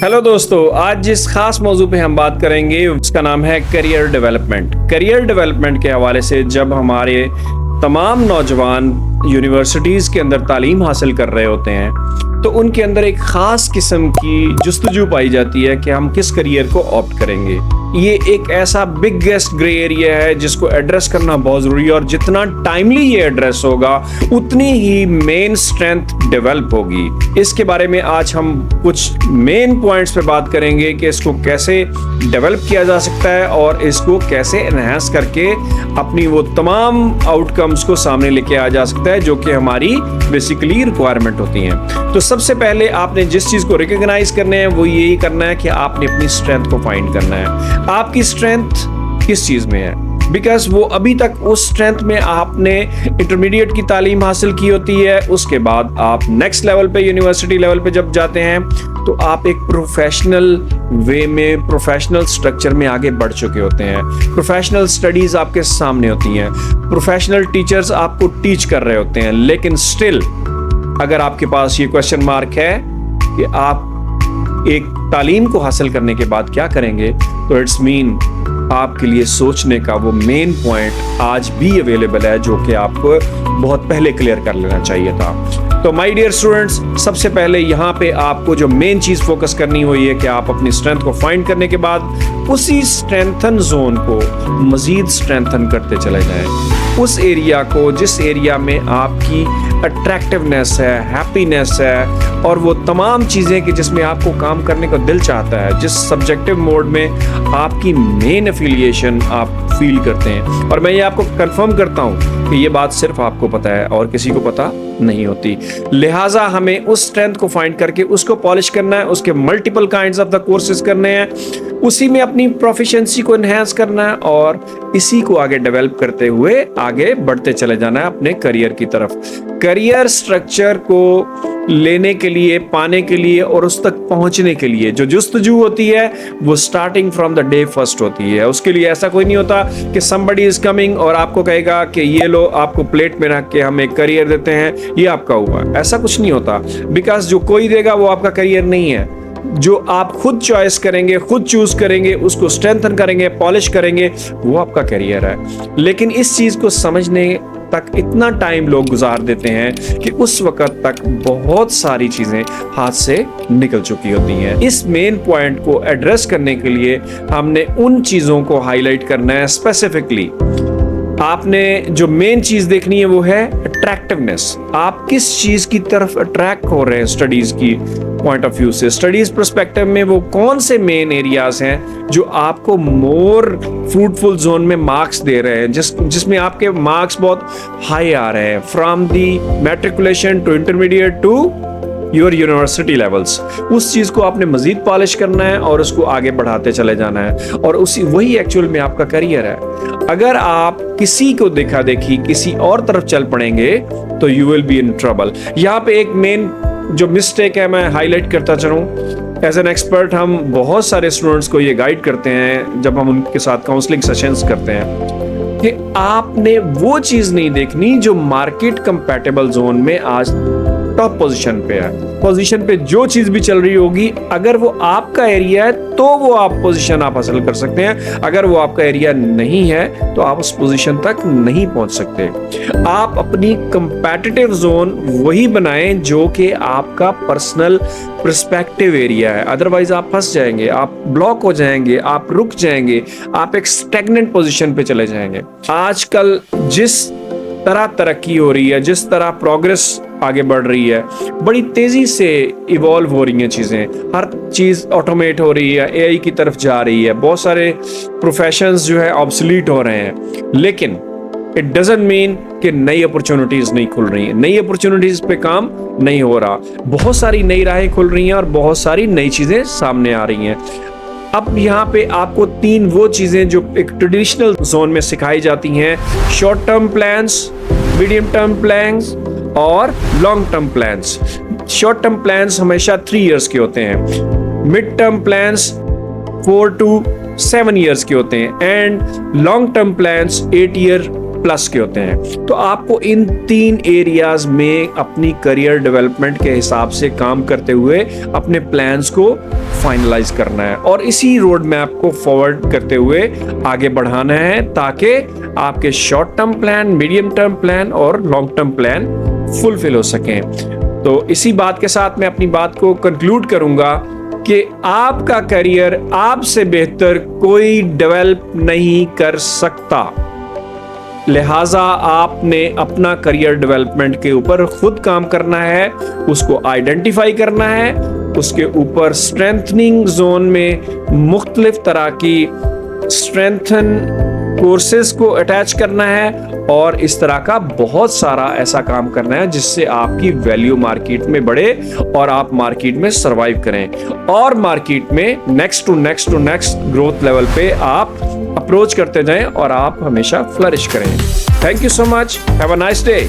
Hello दोस्तों, आज जिस खास मौजू पे हम बात करेंगे उसका नाम है करियर डेवलपमेंट। करियर डेवलपमेंट के हवाले से जब हमारे तमाम नौजवान यूनिवर्सिटीज़ के अंदर तालीम हासिल कर रहे होते हैं तो उनके अंदर एक ख़ास किस्म की जुस्तजू पाई जाती है कि हम किस करियर को ऑप्ट करेंगे। ये एक ऐसा बिगेस्ट ग्रे एरिया है जिसको एड्रेस करना बहुत ज़रूरी है और जितना टाइमली ये एड्रेस होगा उतनी ही मेन स्ट्रेंथ डेवलप होगी। इसके बारे में आज हम कुछ मेन पॉइंट्स पे बात करेंगे कि इसको कैसे डेवलप किया जा सकता है और इसको कैसे एनहांस करके अपनी वो तमाम आउटकम्स को सामने लेके आ जा सकता है जो कि हमारी बेसिकली रिक्वायरमेंट होती हैं। तो सबसे पहले आपने जिस चीज़ को रिकॉग्नाइज करना है वो यही करना है कि आपने अपनी स्ट्रेंथ को फाइंड करना है। आपकी स्ट्रेंथ किस चीज़ में है, बिकॉज वो अभी तक उस स्ट्रेंथ में आपने इंटरमीडिएट की तालीम हासिल की होती है, उसके बाद आप नेक्स्ट लेवल पे यूनिवर्सिटी लेवल पे जब जाते हैं तो आप एक प्रोफेशनल वे में प्रोफेशनल स्ट्रक्चर में आगे बढ़ चुके होते हैं। प्रोफेशनल स्टडीज आपके सामने होती हैं, प्रोफेशनल टीचर्स आपको टीच कर रहे होते हैं, लेकिन स्टिल अगर आपके पास ये क्वेश्चन मार्क है कि आप एक तालीम को हासिल करने के बाद क्या करेंगे, तो इट्स मीन आपके लिए सोचने का वो मेन पॉइंट आज भी अवेलेबल है जो कि आपको बहुत पहले क्लियर कर लेना चाहिए था। तो माय डियर स्टूडेंट्स, सबसे पहले यहाँ पे आपको जो मेन चीज फोकस करनी हुई है कि आप अपनी स्ट्रेंथ को फाइंड करने के बाद उसी स्ट्रेंथन जोन को मजीद स्ट्रेंथन करते चले जाएं। उस एरिया को जिस एरिया में आपकी अट्रैक्टिवनेस है, हैप्पीनेस है और वो तमाम चीज़ें कि जिसमें आपको काम करने का दिल चाहता है, जिस सब्जेक्टिव मोड में आपकी मेन एफिलिएशन आप फील करते हैं। और मैं ये आपको कंफर्म करता हूँ कि ये बात सिर्फ आपको पता है और किसी को पता नहीं होती। लिहाजा हमें उस स्ट्रेंथ को फाइंड करके उसको पॉलिश करना है, उसके multiple kinds of the courses करने हैं, उसी में अपनी प्रोफिशिएंसी को एनहांस करना है और इसी को आगे डेवलप करते हुए आगे बढ़ते चले जाना है अपने करियर की तरफ। करियर स्ट्रक्चर को लेने के लिए, पाने के लिए और उस तक पहुंचने के लिए जो जुस्तजू होती है वो starting from the day first होती है। उसके लिए ऐसा कोई नहीं होता कि somebody is coming और आपको कहेगा कि ये लो, आपको प्लेट में रख के हम एक करियर देते हैं, ये आपका हुआ। ऐसा कुछ नहीं होता, बिकॉज जो कोई देगा वो आपका करियर नहीं है। जो आप खुद चॉइस करेंगे, खुद चूज करेंगे, उसको स्ट्रेंथन करेंगे, पॉलिश करेंगे, वो आपका करियर है। लेकिन इस चीज को समझने तक इतना टाइम लोग गुजार देते हैं कि उस वक्त तक बहुत सारी चीजें हाथ से निकल चुकी होती हैं। इस मेन पॉइंट को एड्रेस करने के लिए हमने उन चीजों को हाईलाइट करना है। स्पेसिफिकली आपने जो मेन चीज देखनी है वो है अट्रैक्टिवनेस। आप किस चीज की तरफ अट्रैक्ट हो रहे हैं स्टडीज की पॉइंट ऑफ व्यू से, स्टडीज पर्सपेक्टिव में वो कौन से मेन एरियाज हैं जो आपको मोर फ्रूटफुल जोन में मार्क्स दे रहे हैं, जिसमें आपके मार्क्स बहुत हाई आ रहे हैं from the matriculation to intermediate to your university levels. उस चीज को आपने मजीद पॉलिश करना है और उसको आगे बढ़ाते चले जाना है और वही एक्चुअल में आपका करियर है। अगर आप किसी को देखा देखी किसी और तरफ चल पड़ेंगे तो you will be in trouble. यहाँ पे एक मेन जो मिस्टेक है मैं हाईलाइट करता चलूं, एज एन एक्सपर्ट हम बहुत सारे स्टूडेंट्स को ये गाइड करते हैं जब हम उनके साथ काउंसलिंग सेशंस करते हैं कि आपने वो चीज नहीं देखनी जो मार्केट कंपैटिबल जोन में आज टॉप पोजीशन पे है। पोजीशन पे जो चीज भी चल रही होगी, अगर वो आपका एरिया है तो वो आप पोजीशन आप हासिल कर सकते हैं, अगर वो आपका एरिया नहीं है तो आप उस पोजीशन तक नहीं पहुंच सकते। आप अपनी कंपैटिटिव जोन वही बनाएं जो कि आपका पर्सनल पर्सपेक्टिव एरिया है, अदरवाइज आप फंस जाएंगे, आप ब्लॉक हो जाएंगे, आप रुक जाएंगे, आप एक स्टैग्नेंट पोजीशन पे चले जाएंगे। आजकल जिस तरह तरक्की हो रही है, जिस तरह प्रोग्रेस आगे बढ़ रही है, बड़ी तेजी से इवॉल्व हो रही हैं चीजें, हर चीज ऑटोमेट हो रही है, एआई की तरफ जा रही है, बहुत सारे प्रोफेशंस जो है ऑब्सोलीट हो रहे हैं, लेकिन इट डजंट मीन कि नई अपॉर्चुनिटीज नहीं खुल रही हैं, नई अपॉर्चुनिटीज पे काम नहीं हो रहा। बहुत सारी नई राहें खुल रही हैं और बहुत सारी नई चीजें सामने आ रही हैं। अब यहाँ पे आपको तीन वो चीजें जो एक ट्रेडिशनल जोन में सिखाई जाती हैं, short term plans, medium term plans और long term plans. Short term plans हमेशा 3 इयर्स के होते हैं, mid term plans 4 to 7 years के होते हैं and long term plans 8 year plus के होते हैं। तो आपको इन 3 एरियाज में अपनी करियर डेवलपमेंट के हिसाब से काम करते हुए अपने प्लान्स को फाइनलाइज करना है और इसी रोड मैप को फॉरवर्ड करते हुए आगे बढ़ाना है, ताकि आपके short term plan, medium term plan और लॉन्ग टर्म प्लान फुलफिल हो सकें। तो इसी बात के साथ मैं अपनी बात को कंक्लूड करूंगा कि आपका करियर आपसे बेहतर कोई डेवलप नहीं कर सकता, लिहाजा आपने अपना करियर डेवलपमेंट के ऊपर खुद काम करना है, उसको आइडेंटिफाई करना है, उसके ऊपर स्ट्रेंथनिंग जोन में मुख्तलिफ तरह की स्ट्रेंथन कोर्सेज को अटैच करना है और इस तरह का बहुत सारा ऐसा काम करना है जिससे आपकी वैल्यू मार्केट में बढ़े और आप मार्केट में सरवाइव करें और मार्केट में next to next growth level पे आप अप्रोच करते जाएं और आप हमेशा फ्लरिश करें। Thank you so much, have a nice day.